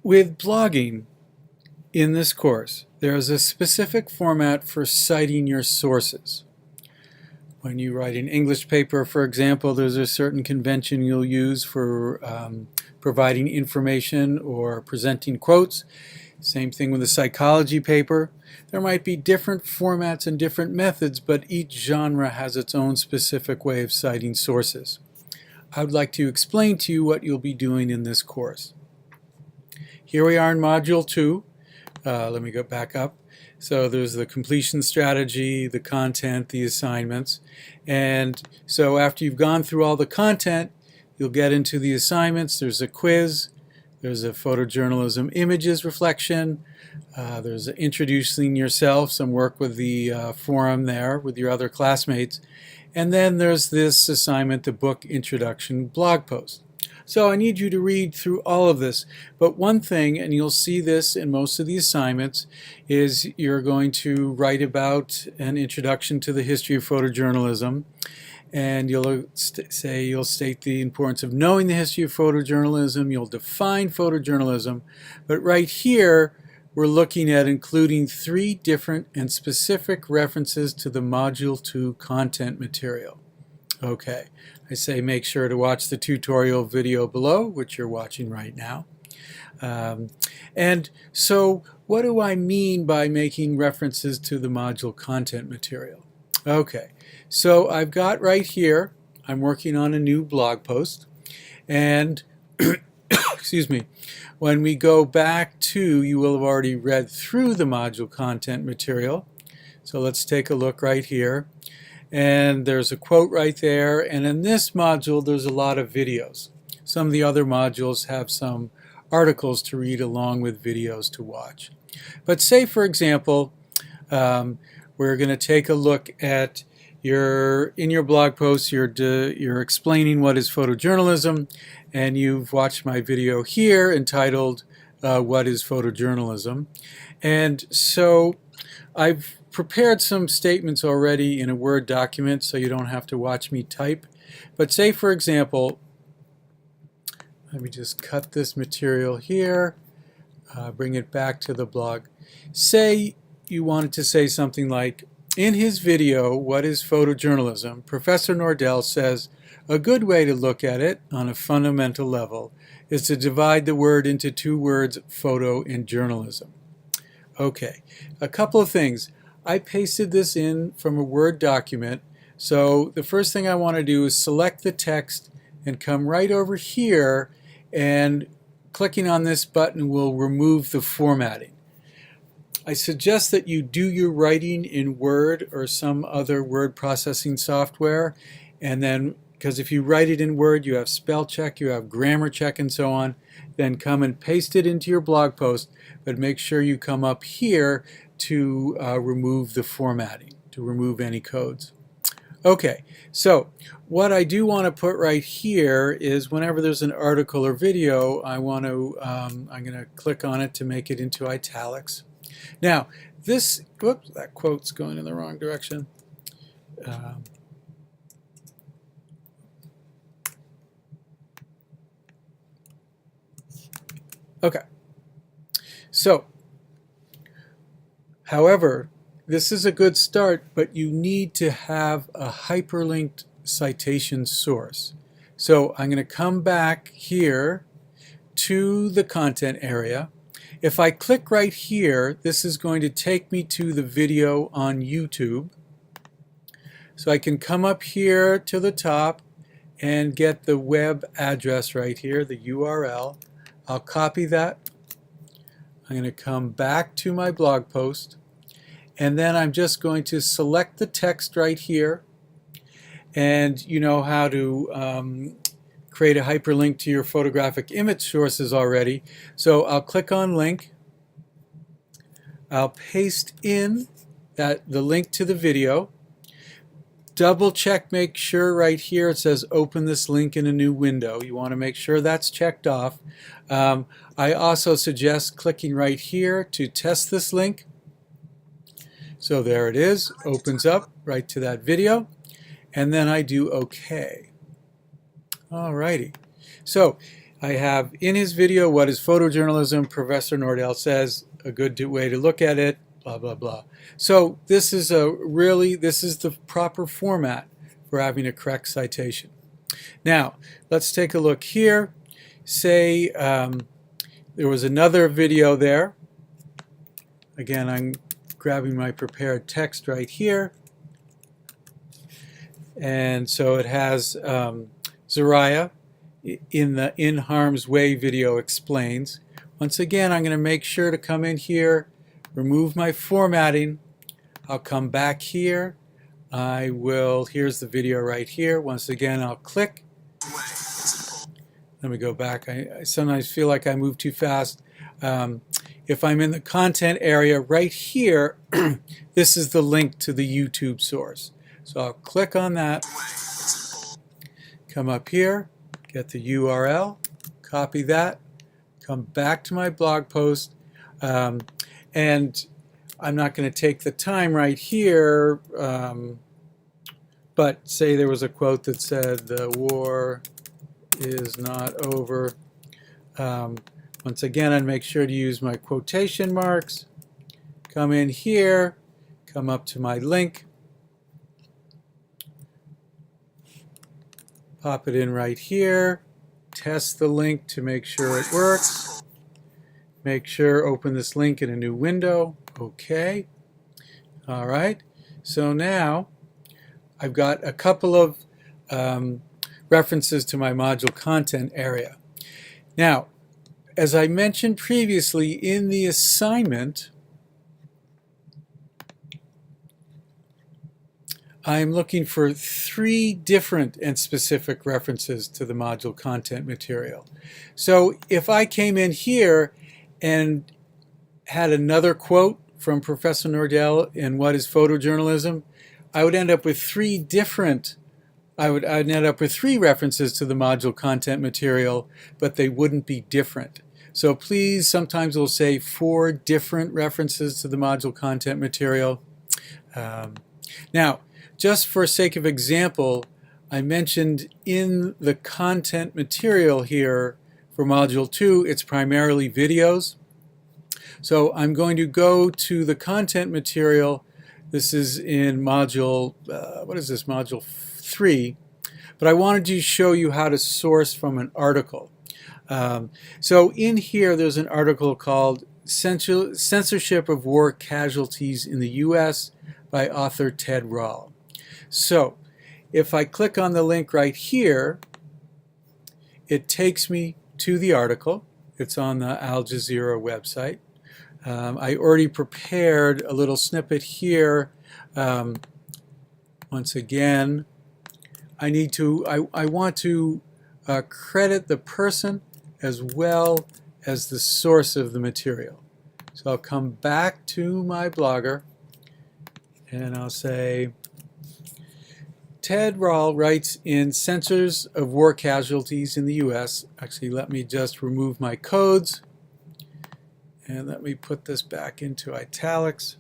With blogging in this course, there is a specific format for citing your sources. When you write an English paper, for example, there's a certain convention you'll use for providing information or presenting quotes. Same thing with a psychology paper. There might be different formats and different methods, but each genre has its own specific way of citing sources. I would like to explain to you what you'll be doing in this course. Here we are in Module 2. Let me go back up. So there's the completion strategy, the content, the assignments. And so after you've gone through all the content, you'll get into the assignments. There's a quiz. There's a photojournalism images reflection. There's introducing yourself, some work with the forum there with your other classmates. And then there's this assignment, the book introduction blog post. So I need you to read through all of this. But one thing, and you'll see this in most of the assignments, is you're going to write about an introduction to the history of photojournalism. And you'll state the importance of knowing the history of photojournalism. You'll define photojournalism. But right here, we're looking at including 3 different and specific references to the Module 2 content material. Okay, I say make sure to watch the tutorial video below, which you're watching right now. And so what do I mean by making references to the module content material? Okay, so I've got right here, I'm working on a new blog post, and excuse me, when we go back to, you will have already read through the module content material. So let's take a look right here. And there's a quote right there, and in this module there's a lot of videos. Some of the other modules have some articles to read along with videos to watch. But say, for example, we're going to take a look at in your blog post, you're explaining what is photojournalism, and you've watched my video here entitled What is Photojournalism? And so I've prepared some statements already in a Word document so you don't have to watch me type. But say, for example, let me just cut this material here, bring it back to the blog. Say you wanted to say something like, in his video, What is Photojournalism? Professor Nordell says, a good way to look at it on a fundamental level is to divide the word into 2 words, photo and journalism. Okay, a couple of things. I pasted this in from a Word document, so the first thing I want to do is select the text and come right over here, and clicking on this button will remove the formatting. I suggest that you do your writing in Word or some other word processing software, and then, because if you write it in Word, you have spell check, you have grammar check, and so on, then come and paste it into your blog post, but make sure you come up here to remove the formatting, to remove any codes. Okay, so what I do want to put right here is whenever there's an article or video, I'm going to click on it to make it into italics. Now, this, whoops, that quote's going in the wrong direction. Okay, so however, this is a good start, but you need to have a hyperlinked citation source. So I'm going to come back here to the content area. If I click right here, this is going to take me to the video on YouTube. So I can come up here to the top and get the web address right here, the URL. I'll copy that. I'm going to come back to my blog post, and then I'm just going to select the text right here, and you know how to create a hyperlink to your photographic image sources already. So I'll click on link, I'll paste in the link to the video, double check, make sure right here it says open this link in a new window. You want to make sure that's checked off. I also suggest clicking right here to test this link. So there it is, opens up right to that video, and then I do OK. Alrighty. So I have in his video, What is Photojournalism? Professor Nordell says a good way to look at it, blah, blah, blah. So this is the proper format for having a correct citation. Now, let's take a look here. Say there was another video there. Again, I'm grabbing my prepared text right here. And so it has Zariah in the In Harm's Way video explains. Once again, I'm going to make sure to come in here, remove my formatting. I'll come back here. Here's the video right here. Once again, I'll click. Let me go back. I sometimes feel like I move too fast. If I'm in the content area right here, this is the link to the YouTube source. So I'll click on that, come up here, get the URL, copy that, come back to my blog post, and I'm not going to take the time right here, but say there was a quote that said, "The war is not over." Once again, I'd make sure to use my quotation marks, come in here, come up to my link, pop it in right here, test the link to make sure it works, make sure open this link in a new window, okay. All right, so now I've got a couple of references to my module content area. Now, as I mentioned previously in the assignment, I'm looking for 3 different and specific references to the module content material. So if I came in here and had another quote from Professor Nordell in What is Photojournalism, I would end up with 3 I'd end up with 3 references to the module content material, but they wouldn't be different. So please, sometimes we'll say 4 different references to the module content material. Now, just for sake of example, I mentioned in the content material here for Module 2, it's primarily videos. So I'm going to go to the content material. This is in Module, Module 3. But I wanted to show you how to source from an article. So in here, there's an article called Censorship of War Casualties in the U.S. by author Ted Rall. So if I click on the link right here, it takes me to the article. It's on the Al Jazeera website. I already prepared a little snippet here. Once again, I want to credit the person as well as the source of the material. So I'll come back to my blogger and I'll say, Ted Rall writes in Censors of War Casualties in the U.S. Actually, let me just remove my codes and let me put this back into italics.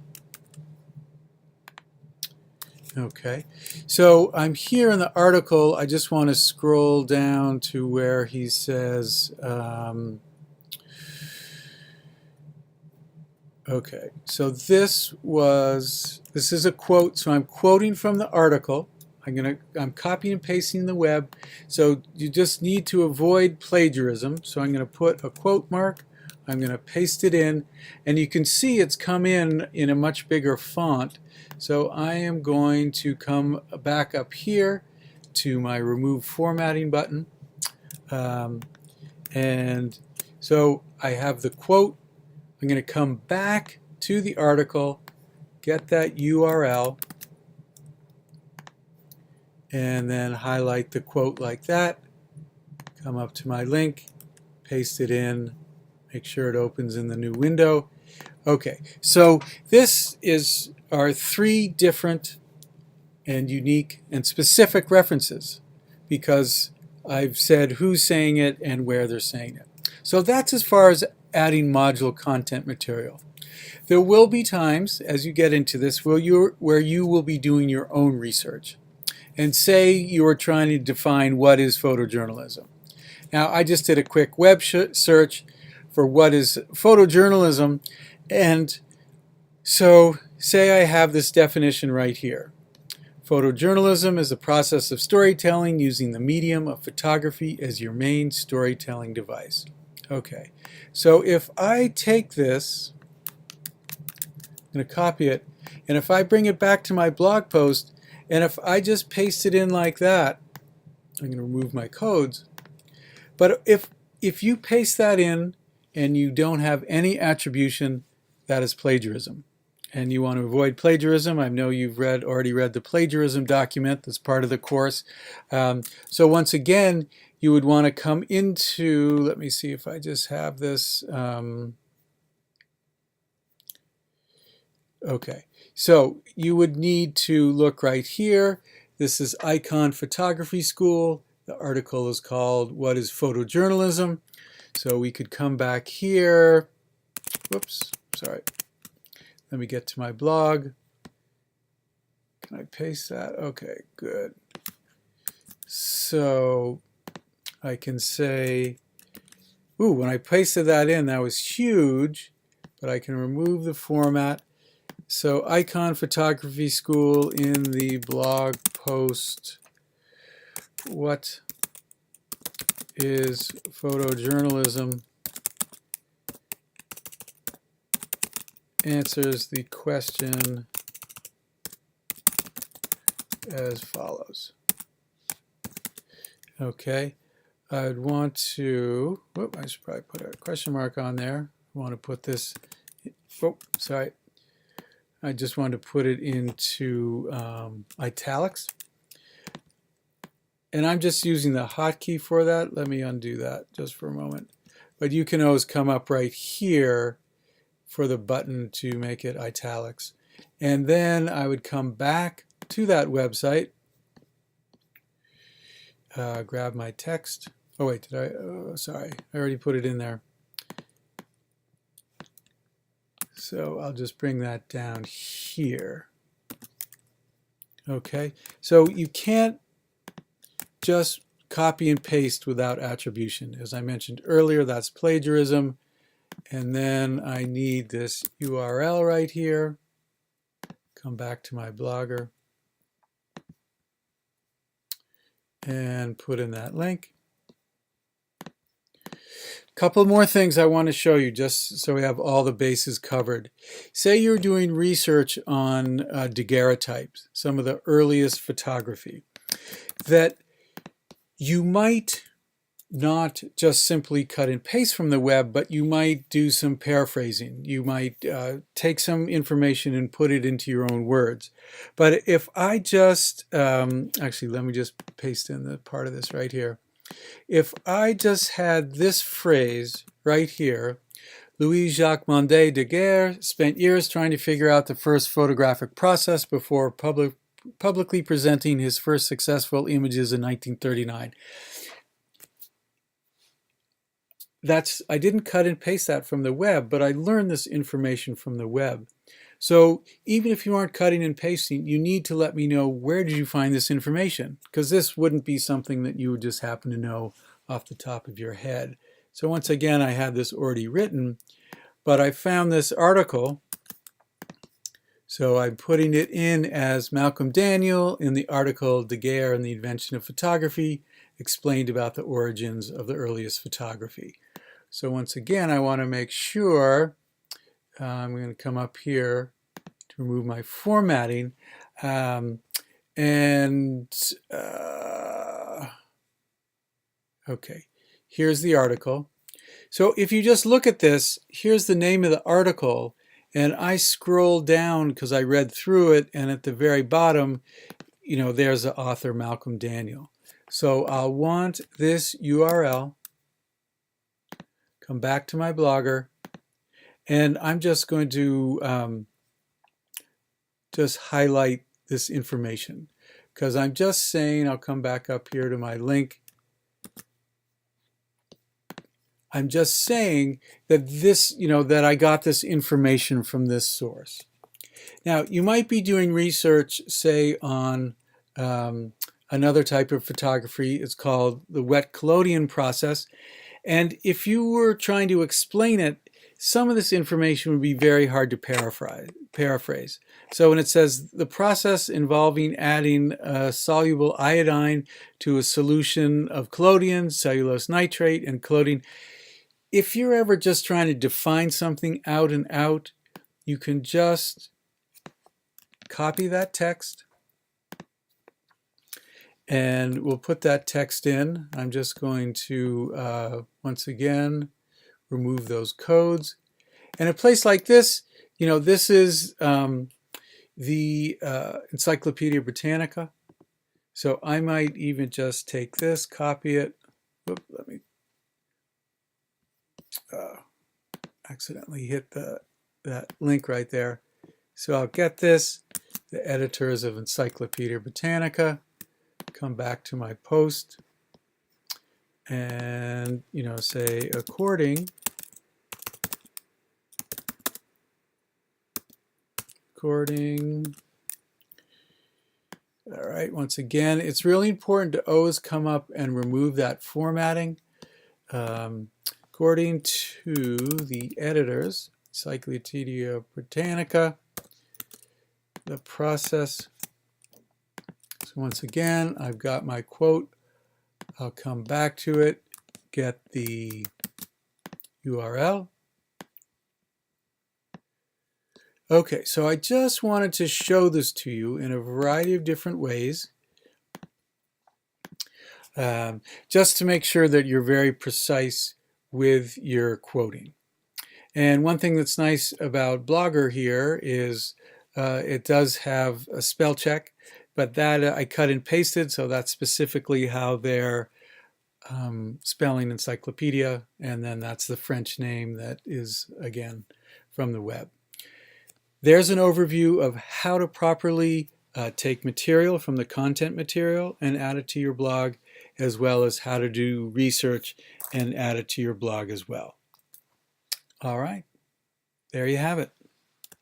Okay, so I'm here in the article. I just want to scroll down to where he says, okay, so this is a quote, so I'm quoting from the article. I'm copying and pasting the web, so you just need to avoid plagiarism. So I'm going to put a quote mark, I'm going to paste it in, and you can see it's come in a much bigger font. So I am going to come back up here to my Remove Formatting button. And so I have the quote. I'm going to come back to the article, get that URL, and then highlight the quote like that. Come up to my link, paste it in, make sure it opens in the new window. Okay, so this is our 3 different and unique and specific references because I've said who's saying it and where they're saying it. So that's as far as adding module content material. There will be times as you get into this where you will be doing your own research. And say you are trying to define what is photojournalism. Now, I just did a quick web search for what is photojournalism, and so say I have this definition right here. Photojournalism is the process of storytelling using the medium of photography as your main storytelling device. Okay, so if I take this, I'm going to copy it, and if I bring it back to my blog post, and if I just paste it in like that, I'm going to remove my codes, but if you paste that in and you don't have any attribution, that is plagiarism. And you want to avoid plagiarism. I know you've already read the plagiarism document that's part of the course. So once again, you would want to come into, let me see if I just have this. Okay, so you would need to look right here. This is Icon Photography School. The article is called What is Photojournalism? So we could come back here. Whoops, sorry. Let me get to my blog. Can I paste that? Okay, good. So I can say, ooh, when I pasted that in, that was huge, but I can remove the format. So Icon Photography School in the blog post, what is photojournalism? Answers the question as follows. Okay, I'd want to, whoop, I should probably put a question mark on there. I want to put this, oh, sorry. I just want to put it into italics. And I'm just using the hotkey for that. Let me undo that just for a moment. But you can always come up right here for the button to make it italics. And then I would come back to that website, grab my text. Oh wait, did I? Oh, sorry, I already put it in there. So I'll just bring that down here. Okay, so you can't just copy and paste without attribution. As I mentioned earlier, that's plagiarism. And then I need this URL right here. Come back to my Blogger and put in that link. Couple more things I want to show you just so we have all the bases covered. Say you're doing research on daguerreotypes, some of the earliest photography, that you might not just simply cut and paste from the web, but you might do some paraphrasing. You might take some information and put it into your own words. But if I just, actually, let me just paste in the part of this right here. If I just had this phrase right here, Louis-Jacques Mondet Daguerre spent years trying to figure out the first photographic process before publicly presenting his first successful images in 1939. I didn't cut and paste that from the web, but I learned this information from the web. So even if you aren't cutting and pasting, you need to let me know, where did you find this information? Because this wouldn't be something that you would just happen to know off the top of your head. So once again, I had this already written, but I found this article. So I'm putting it in as Malcolm Daniel in the article Daguerre and the Invention of Photography, explained about the origins of the earliest photography. So once again, I want to make sure, I'm going to come up here to remove my formatting, okay, here's the article. So if you just look at this, here's the name of the article, and I scroll down because I read through it, and at the very bottom, you know, there's the author, Malcolm Daniel. So I'll want this URL, come back to my Blogger, and I'm just going to just highlight this information, because I'm just saying, I'll come back up here to my link. I'm just saying that this, you know, that I got this information from this source. Now, you might be doing research, say, on another type of photography is called the Wet Collodion Process. And if you were trying to explain it, some of this information would be very hard to paraphrase. So when it says the process involving adding soluble iodine to a solution of collodion, cellulose nitrate, and collodion, if you're ever just trying to define something out and out, you can just copy that text, and we'll put that text in. I'm just going to, once again, remove those codes. And a place like this, this is the Encyclopedia Britannica. So I might even just take this, copy it. Whoop, let me accidentally hit that link right there. So I'll get this, the editors of Encyclopedia Britannica, come back to my post, and say according all right, once again, it's really important to always come up and remove that formatting. According to the editors, Encyclopedia Britannica, the process. So once again, I've got my quote. I'll come back to it, get the URL. Okay, so I just wanted to show this to you in a variety of different ways, just to make sure that you're very precise with your quoting. And one thing that's nice about Blogger here is it does have a spell check, but that I cut and pasted, so that's specifically how they're spelling encyclopedia, and then that's the French name that is, again, from the web. There's an overview of how to properly take material from the content material and add it to your blog, as well as how to do research and add it to your blog as well. All right, there you have it.